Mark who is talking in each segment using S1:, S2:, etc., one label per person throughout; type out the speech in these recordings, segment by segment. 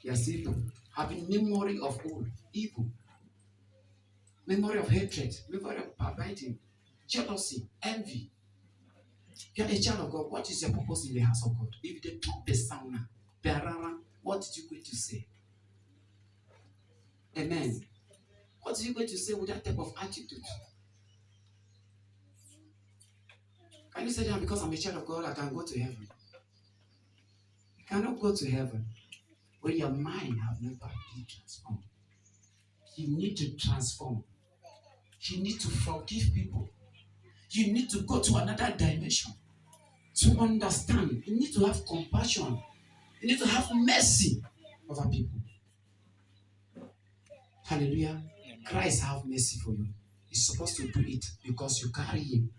S1: Yes, evil. Having memory of all evil, memory of hatred, memory of backbiting, jealousy, envy. You are a child of God. What is your purpose in the house of God? If they talk the sound now, what did you going to say? Amen. What are you going to say with that type of attitude? Can you say that because I'm a child of God, I can go to heaven? You cannot go to heaven when your mind has never been transformed. You need to transform. You need to forgive people. You need to go to another dimension to understand. You need to have compassion. You need to have mercy over people. Hallelujah. Christ have mercy for you. He's supposed to do it because you carry him.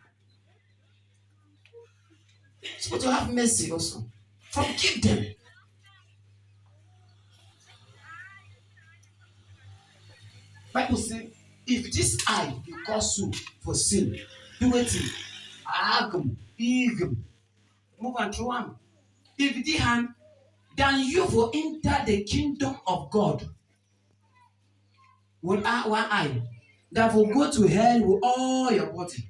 S1: You're supposed to have mercy also. Forgive them. Bible says, if this eye be cause you for sin, do it. Agum, igum, move and throw him. If the hand, then you will enter the kingdom of God with one eye. That will go to hell with all your body.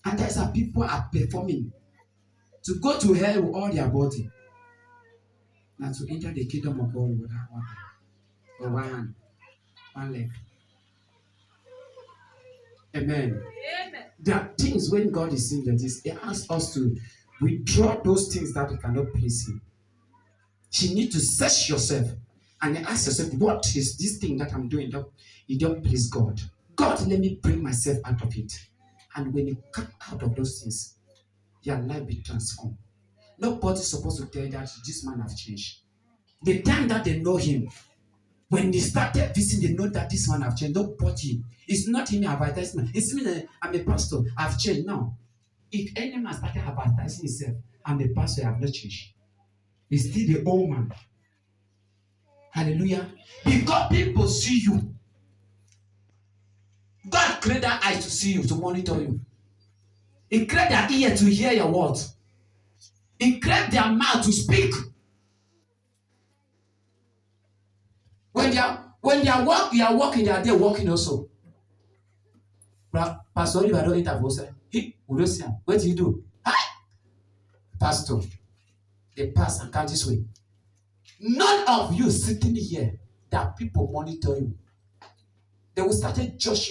S1: And that's how people are performing to go to hell with all their body. Now to enter the kingdom of God with that one eye, or one hand, one leg. Amen. Amen. There are things when God is saying that He asks us to withdraw those things that we cannot please Him. You need to search yourself and ask yourself, what is this thing that I'm doing that you don't please God? God, let me bring myself out of it. And when you come out of those things, your life be transformed. Nobody's supposed to tell you that this man has changed. The time that they know him, when they started visiting, they know that this man has changed. Nobody. It's not him advertisement. It's me that I'm a pastor. I've changed. No. If any man started advertising himself, I'm a pastor, I have not changed. He's still the old man. Hallelujah. Because people see you. God created that eye to see you, to monitor you. He created their ear to hear your words. He created their mouth to speak. When they are walking, they are there walking also. Pastor, if I don't intervene, what do you do? Hi! Pastor, they pass and come this way. None of you sitting here that people monitor you. They will start judging